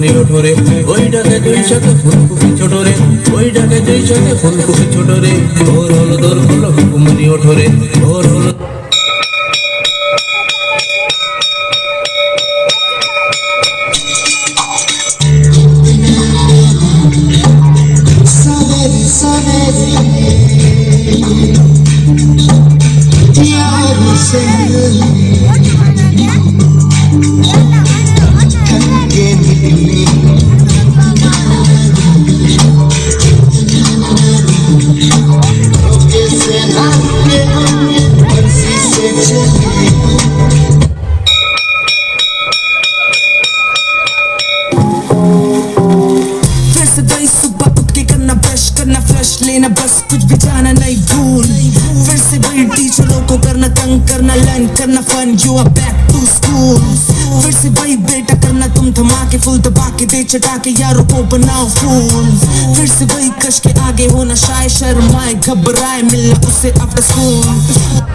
ফুকুমনি ওঠরে ওই ডাকে দুই সাথে ফুলকুপি ছোট রে ওই ডাকে দুই সাথে ফুলকুপি ছোট রে ভোর হলো দোর হলো ফুকুমনি ওঠরে ভোর হলো लेना बस कुछ भी जाना नहीं भूल फिर से वही टीचरों को करना तंग करना लर्न करना fun you are back to school फिर से वही बेटा करना तुम धमाके फुल दबा के दे चटा के यारों को बनाओ फूल फिर से वही कश के आगे होना शाय शर्माए घबराए मिलना उससे आफ्टर स्कूल